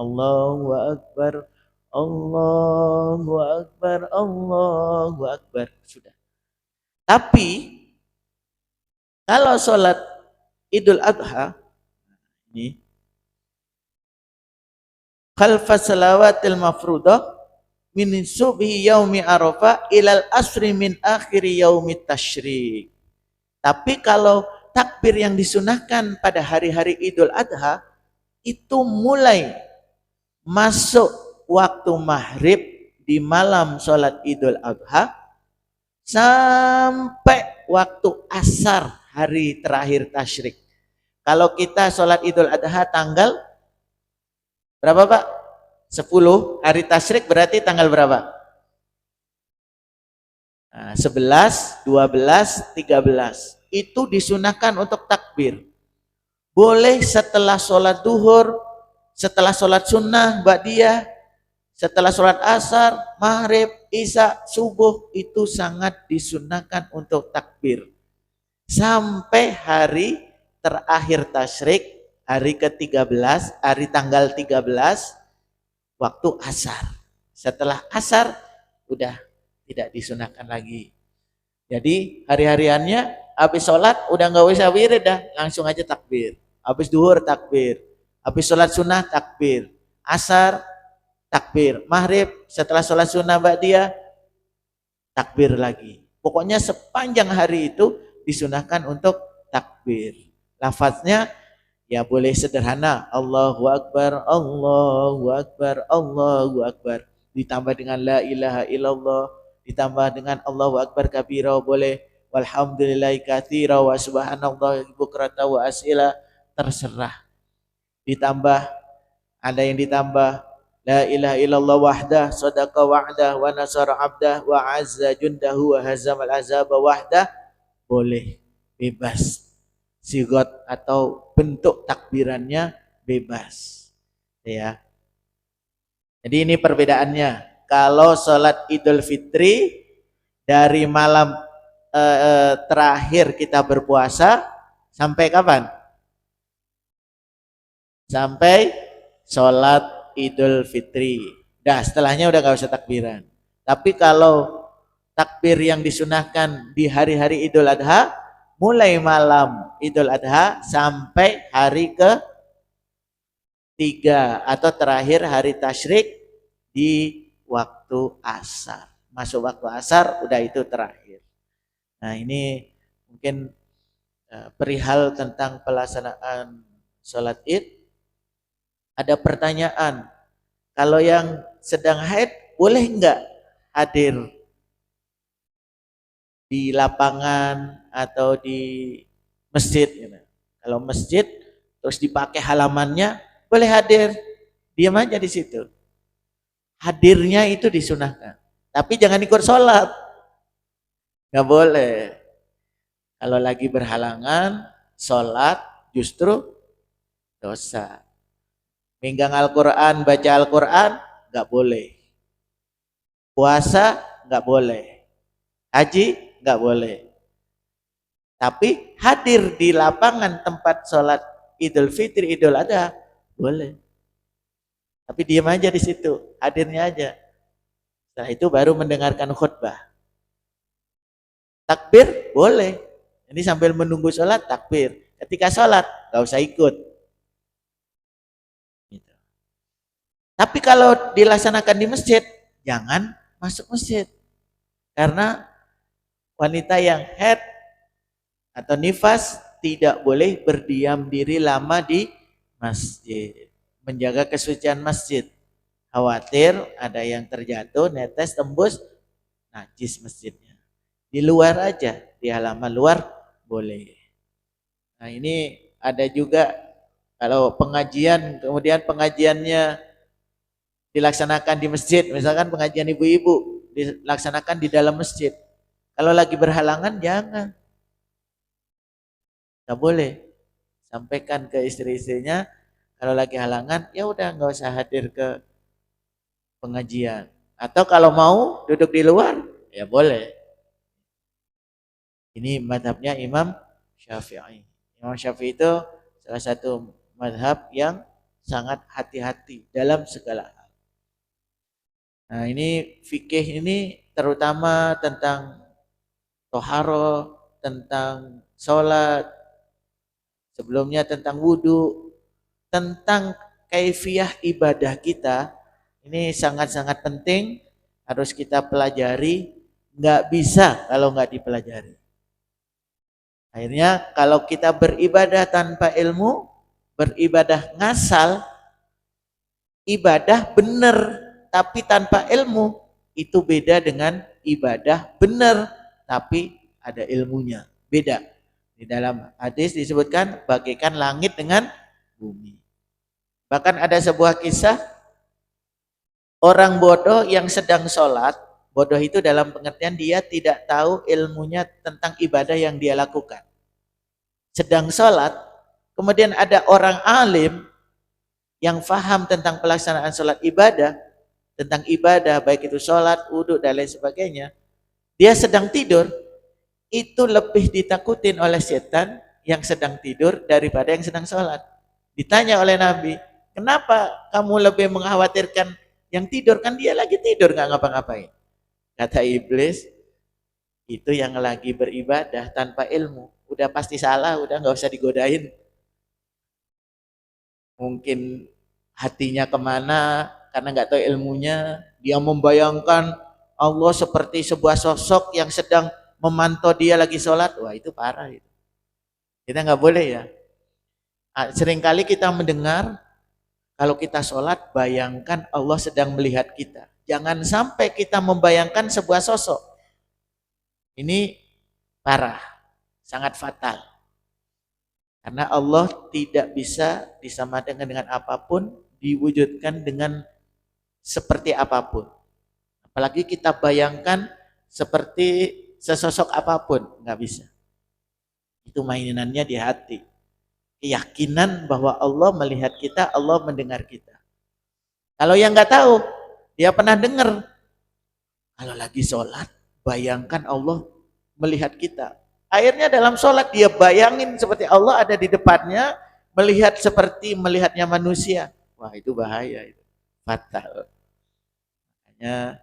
Allahu Akbar, Allahu Akbar, Allahu Akbar. Sudah. Tapi kalau sholat Idul Adha ini khalfas salawatil mafruḍah min subhi yaumi Arafah ilal asri min akhiri yaumi tasyrik. Tapi kalau takbir yang disunahkan pada hari-hari Idul Adha itu mulai masuk waktu maghrib di malam sholat Idul Adha sampai waktu asar hari terakhir tasyrik. Kalau kita sholat Idul Adha tanggal berapa Pak? 10, hari tasyrik berarti tanggal berapa? Nah, 11, 12, 13. Itu disunahkan untuk takbir. Boleh setelah sholat duhur, setelah sholat sunnah, ba'diyah, setelah sholat asar, maghrib, isya, subuh, itu sangat disunahkan untuk takbir. Sampai hari terakhir tasyrik, hari ke-13, hari tanggal 13, waktu asar. Setelah asar, udah tidak disunahkan lagi. Jadi hari-hariannya habis sholat udah nggak usah wirid dah, langsung aja takbir. Habis duhur takbir, habis sholat sunnah takbir, asar takbir, maghrib setelah sholat sunnah ba'diyah takbir lagi. Pokoknya sepanjang hari itu disunahkan untuk takbir. Lafaznya ya boleh sederhana, Allahu Akbar, Allahu Akbar, Allahu Akbar. Ditambah dengan la ilaha illallah, ditambah dengan Allahu Akbar kabira boleh, walhamdulillahi katsira wa subhanallahi bukrata wa asila, terserah. Ditambah, ada yang ditambah la ilaha illallah wahdah sadaqa wa'dah wa nasara abdah wa azza jundahu wa hazamal azaba wahdah, boleh, bebas. Sigot atau bentuk takbirannya bebas. Ya. Jadi ini perbedaannya. Kalau sholat Idul Fitri dari malam terakhir kita berpuasa sampai kapan? Sampai sholat Idul Fitri. Dah setelahnya udah gak usah takbiran. Tapi kalau takbir yang disunahkan di hari-hari Idul Adha, mulai malam Idul Adha sampai hari ke-3 atau terakhir hari tasyrik di waktu asar. Masuk waktu asar udah itu terakhir. Nah ini mungkin perihal tentang pelaksanaan sholat id. Ada pertanyaan, kalau yang sedang haid boleh enggak hadir di lapangan atau di masjid? Kalau masjid terus dipakai halamannya, boleh hadir, diam aja di situ. Hadirnya itu disunahkan, tapi jangan ikut sholat, nggak boleh. Kalau lagi berhalangan sholat justru dosa. Menggang Al-Quran, baca Al-Quran nggak boleh. Puasa nggak boleh. Haji nggak boleh. Tapi hadir di lapangan tempat sholat Idul Fitri, Idul Adha boleh. Tapi diam aja di situ, hadirnya aja. Setelah itu baru mendengarkan khutbah. Takbir boleh. Ini sambil menunggu sholat takbir. Ketika sholat nggak usah ikut. Gitu. Tapi kalau dilaksanakan di masjid, jangan masuk masjid. Karena wanita yang haid atau nifas tidak boleh berdiam diri lama di masjid. Menjaga kesucian masjid. Khawatir ada yang terjatuh, netes, tembus, najis masjidnya. Di luar aja, di halaman luar boleh. Nah ini ada juga kalau pengajian, kemudian pengajiannya dilaksanakan di masjid, misalkan pengajian ibu-ibu dilaksanakan di dalam masjid. Kalau lagi berhalangan jangan. Gak boleh. Sampaikan ke istri-istrinya, kalau lagi halangan ya udah nggak usah hadir ke pengajian. Atau kalau mau duduk di luar ya boleh. Ini mazhabnya Imam Syafi'i. Imam Syafi'i itu salah satu mazhab yang sangat hati-hati dalam segala hal. Nah, ini fikih ini terutama tentang toharo, tentang sholat, sebelumnya tentang wudhu, tentang kaifiyah ibadah kita, ini sangat-sangat penting, harus kita pelajari, nggak bisa kalau nggak dipelajari. Akhirnya kalau kita beribadah tanpa ilmu, beribadah ngasal, ibadah benar tapi tanpa ilmu, itu beda dengan ibadah benar tapi ada ilmunya. Beda. Di dalam hadis disebutkan bagaikan langit dengan bumi. Bahkan ada sebuah kisah orang bodoh yang sedang sholat. Bodoh itu dalam pengertian dia tidak tahu ilmunya tentang ibadah yang dia lakukan. Sedang sholat, kemudian ada orang alim yang faham tentang pelaksanaan sholat ibadah, tentang ibadah baik itu sholat, wudhu dan lain sebagainya. Dia sedang tidur, itu lebih ditakutin oleh setan yang sedang tidur daripada yang sedang sholat. Ditanya oleh Nabi, kenapa kamu lebih mengkhawatirkan yang tidur? Kan dia lagi tidur nggak ngapa-ngapain. Kata iblis, itu yang lagi beribadah tanpa ilmu, udah pasti salah, udah nggak usah digodain. Mungkin hatinya kemana karena nggak tahu ilmunya, dia membayangkan Allah seperti sebuah sosok yang sedang memantau dia lagi sholat. Wah, itu parah itu. Kita nggak boleh ya. Seringkali kita mendengar kalau kita sholat, bayangkan Allah sedang melihat kita. Jangan sampai kita membayangkan sebuah sosok. Ini parah, sangat fatal. Karena Allah tidak bisa disamakan dengan apapun, diwujudkan dengan seperti apapun. Apalagi kita bayangkan seperti sesosok apapun, nggak bisa. Itu mainannya di hati. Keyakinan bahwa Allah melihat kita, Allah mendengar kita. Kalau yang nggak tahu, dia pernah dengar. Kalau lagi sholat, bayangkan Allah melihat kita. Akhirnya dalam sholat dia bayangin seperti Allah ada di depannya, melihat seperti melihatnya manusia. Wah, itu bahaya, itu fatal. Makanya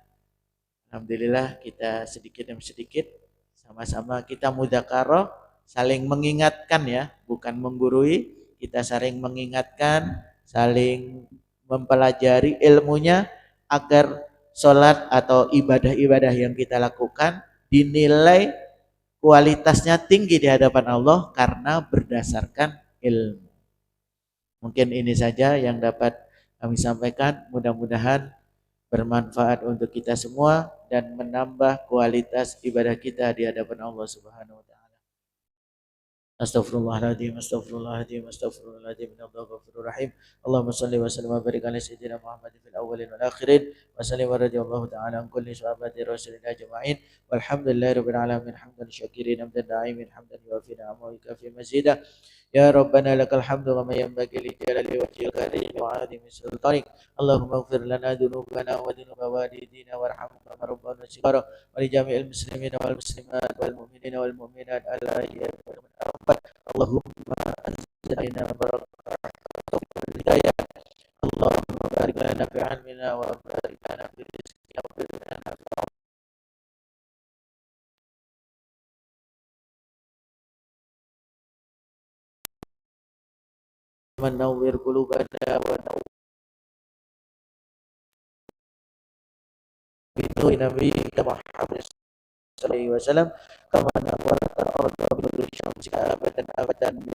alhamdulillah kita sedikit demi sedikit sama-sama kita mudzakarah, saling mengingatkan ya, bukan menggurui, kita saling mengingatkan, saling mempelajari ilmunya agar sholat atau ibadah-ibadah yang kita lakukan dinilai kualitasnya tinggi di hadapan Allah karena berdasarkan ilmu. Mungkin ini saja yang dapat kami sampaikan, mudah-mudahan bermanfaat untuk kita semua dan menambah kualitas ibadah kita di hadapan Allah Subhanahu wa taala. Astaghfirullahaladzim, astaghfirullahaladzim, astaghfirullahaladzim, innallaha ghafurur rahim. Allahumma salli wa sallim wa barik ala sayyidina Muhammadin fil awwalin wal akhirin wa sallim wa radiyallahu ta'ala an kulli sahabati rasulillah ajma'in walhamdulillahi rabbil alamin hamdan syakirin hamdan na'imin hamdan yuwafi ni'amahu wa yukafi mazidah. Ya Rabbana lakal hamdu wa ma yanbaghi li jalali wajhil karim wa 'azimi sultanik. Allahumma ighfir lana dhunubana wa dhunuba walidina warhamna rabbana shighara wa li jami'il muslimina wal muslimat wal mu'minina wal mu'minat ala Allahumma anzilna barakatuh wal hidayah. Allahumma barik lana fi ilmina wa barik lana fi rizqina wa barik lana fi menawwir qulubana wa nawwir bi nabi Muhammad sallallahu alaihi wasallam kama nawwarta arda bi nuri syamsika abadan abadan bi